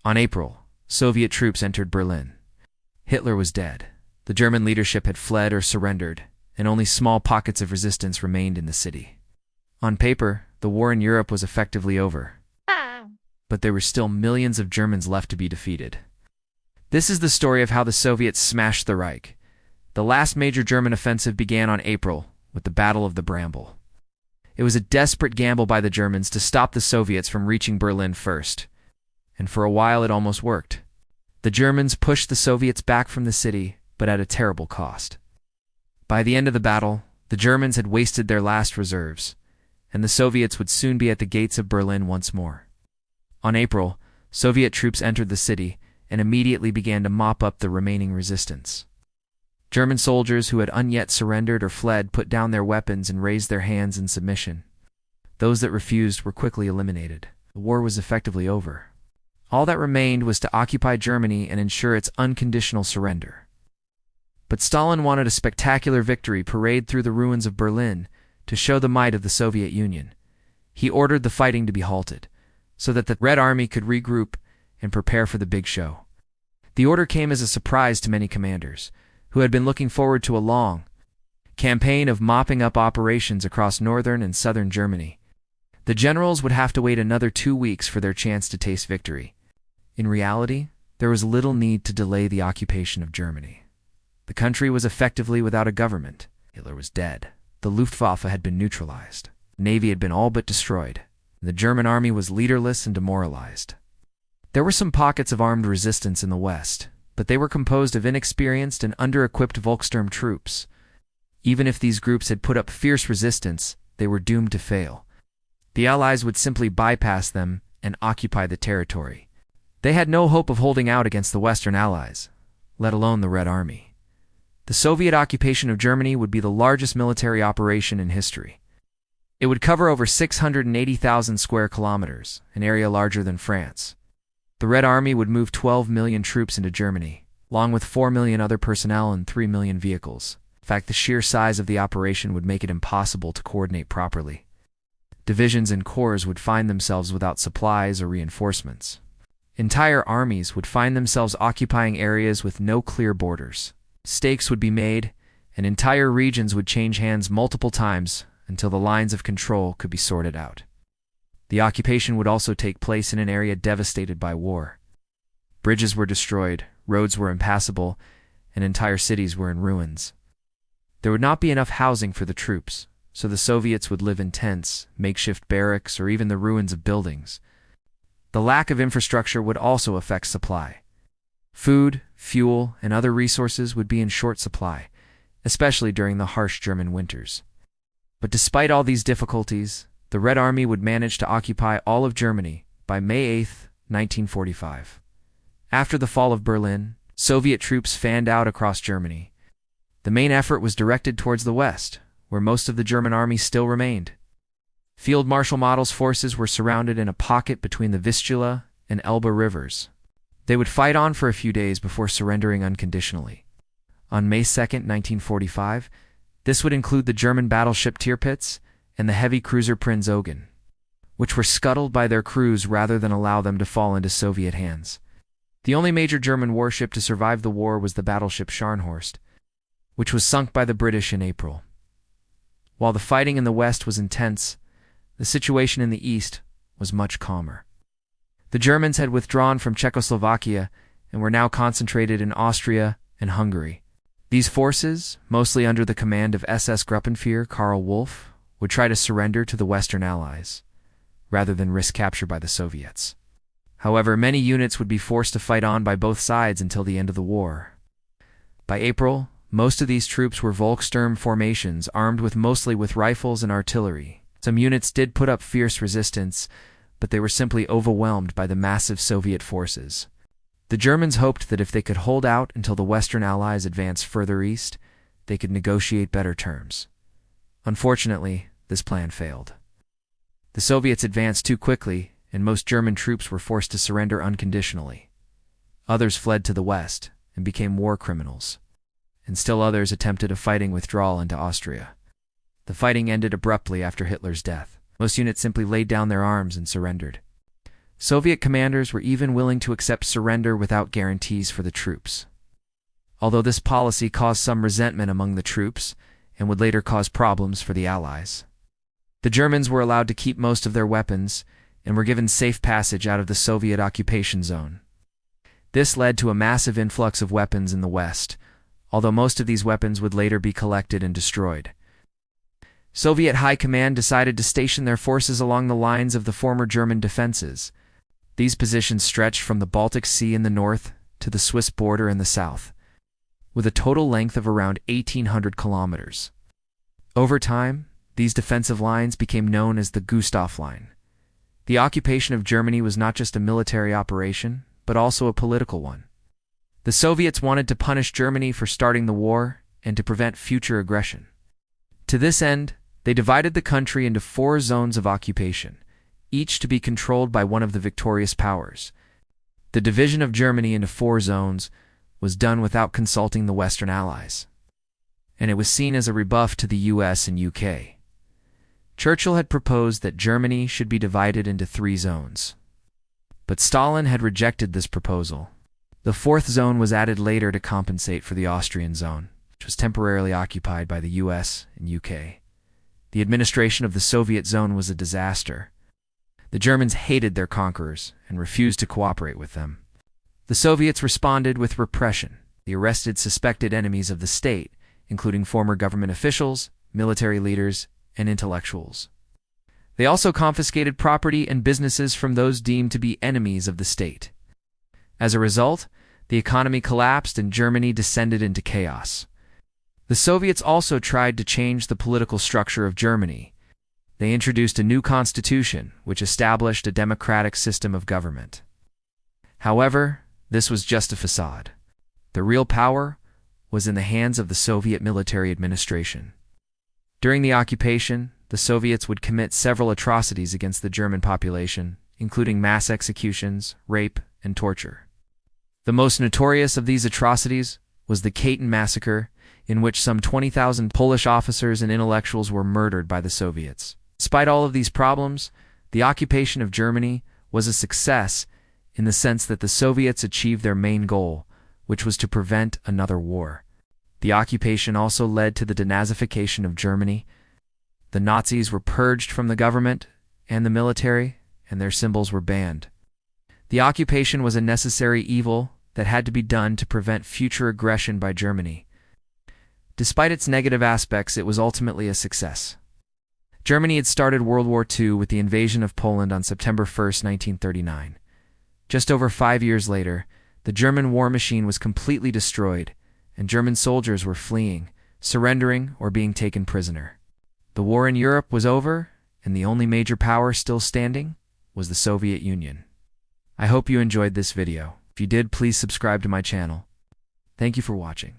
On April, Soviet troops entered Berlin. Hitler was dead. The German leadership had fled or surrendered, and only small pockets of resistance remained in the city. On paper, the war in Europe was effectively over. But there were still millions of Germans left to be defeated. This is the story of how the Soviets smashed the Reich. The last major German offensive began on April with the Battle of the Bramble. It was a desperate gamble by the Germans to stop the Soviets from reaching Berlin first, and for a while it almost worked. The Germans pushed the Soviets back from the city, but at a terrible cost. By the end of the battle, the Germans had wasted their last reserves, and the Soviets would soon be at the gates of Berlin once more. On April, Soviet troops entered the city and immediately began to mop up the remaining resistance. German soldiers who had yet surrendered or fled put down their weapons and raised their hands in submission. Those that refused were quickly eliminated. The war was effectively over. All that remained was to occupy Germany and ensure its unconditional surrender. But Stalin wanted a spectacular victory parade through the ruins of Berlin to show the might of the Soviet Union. He ordered the fighting to be halted, so that the Red Army could regroup and prepare for the big show. The order came as a surprise to many commanders, who had been looking forward to a long campaign of mopping up operations across northern and southern Germany. The generals would have to wait another 2 weeks for their chance to taste victory. In reality, there was little need to delay the occupation of Germany. The country was effectively without a government. Hitler was dead. The Luftwaffe had been neutralized. The Navy had been all but destroyed. The German army was leaderless and demoralized. There were some pockets of armed resistance in the West, but they were composed of inexperienced and under-equipped Volkssturm troops. Even if these groups had put up fierce resistance, they were doomed to fail. The Allies would simply bypass them and occupy the territory. They had no hope of holding out against the Western Allies, let alone the Red Army. The Soviet occupation of Germany would be the largest military operation in history. It would cover over 680,000 square kilometers, an area larger than France. The Red Army would move 12 million troops into Germany, along with 4 million other personnel and 3 million vehicles. In fact, the sheer size of the operation would make it impossible to coordinate properly. Divisions and corps would find themselves without supplies or reinforcements. Entire armies would find themselves occupying areas with no clear borders. Stakes would be made, and entire regions would change hands multiple times until the lines of control could be sorted out. The occupation would also take place in an area devastated by war. Bridges were destroyed, roads were impassable, and entire cities were in ruins. There would not be enough housing for the troops, so the Soviets would live in tents, makeshift barracks, or even the ruins of buildings. The lack of infrastructure would also affect supply. Food, fuel, and other resources would be in short supply, especially during the harsh German winters. But despite all these difficulties, the Red Army would manage to occupy all of Germany by May 8, 1945. After the fall of Berlin, Soviet troops fanned out across Germany. The main effort was directed towards the west, where most of the German army still remained. Field Marshal Model's forces were surrounded in a pocket between the Vistula and Elbe rivers. They would fight on for a few days before surrendering unconditionally. On May 2, 1945, this would include the German battleship Tirpitz and the heavy cruiser Prinz Eugen, which were scuttled by their crews rather than allow them to fall into Soviet hands. The only major German warship to survive the war was the battleship Scharnhorst, which was sunk by the British in April. While the fighting in the west was intense, the situation in the east was much calmer. The Germans had withdrawn from Czechoslovakia and were now concentrated in Austria and Hungary. These forces, mostly under the command of SS Gruppenführer Karl Wolff, would try to surrender to the Western Allies, rather than risk capture by the Soviets. However, many units would be forced to fight on by both sides until the end of the war. By April, most of these troops were Volkssturm formations armed mostly with rifles and artillery. Some units did put up fierce resistance, but they were simply overwhelmed by the massive Soviet forces. The Germans hoped that if they could hold out until the Western Allies advanced further east, they could negotiate better terms. Unfortunately, this plan failed. The Soviets advanced too quickly, and most German troops were forced to surrender unconditionally. Others fled to the west and became war criminals, and still others attempted a fighting withdrawal into Austria. The fighting ended abruptly after Hitler's death. Most units simply laid down their arms and surrendered. Soviet commanders were even willing to accept surrender without guarantees for the troops. Although this policy caused some resentment among the troops and would later cause problems for the Allies. The Germans were allowed to keep most of their weapons and were given safe passage out of the Soviet occupation zone. This led to a massive influx of weapons in the West, although most of these weapons would later be collected and destroyed. Soviet High Command decided to station their forces along the lines of the former German defenses. These positions stretched from the Baltic Sea in the north to the Swiss border in the south, with a total length of around 1,800 kilometers. Over time, these defensive lines became known as the Gustav Line. The occupation of Germany was not just a military operation, but also a political one. The Soviets wanted to punish Germany for starting the war and to prevent future aggression. To this end, they divided the country into 4 zones of occupation, each to be controlled by one of the victorious powers. The division of Germany into 4 zones was done without consulting the Western Allies, and it was seen as a rebuff to the US and UK. Churchill had proposed that Germany should be divided into 3 zones. But Stalin had rejected this proposal. The 4th zone was added later to compensate for the Austrian zone, which was temporarily occupied by the US and UK. The administration of the Soviet zone was a disaster. The Germans hated their conquerors and refused to cooperate with them. The Soviets responded with repression. They arrested suspected enemies of the state, including former government officials, military leaders, and intellectuals. They also confiscated property and businesses from those deemed to be enemies of the state. As a result, the economy collapsed and Germany descended into chaos. The Soviets also tried to change the political structure of Germany. They introduced a new constitution, which established a democratic system of government. However, this was just a facade. The real power was in the hands of the Soviet military administration. During the occupation, the Soviets would commit several atrocities against the German population, including mass executions, rape, and torture. The most notorious of these atrocities was the Katyn massacre, in which some 20,000 Polish officers and intellectuals were murdered by the Soviets. Despite all of these problems, the occupation of Germany was a success in the sense that the Soviets achieved their main goal, which was to prevent another war. The occupation also led to the denazification of Germany. The Nazis were purged from the government and the military, and their symbols were banned. The occupation was a necessary evil that had to be done to prevent future aggression by Germany. Despite its negative aspects, it was ultimately a success. Germany had started World War II with the invasion of Poland on September 1, 1939. Just over 5 years later, the German war machine was completely destroyed, and German soldiers were fleeing, surrendering, or being taken prisoner. The war in Europe was over, and the only major power still standing was the Soviet Union. I hope you enjoyed this video. If you did, please subscribe to my channel. Thank you for watching.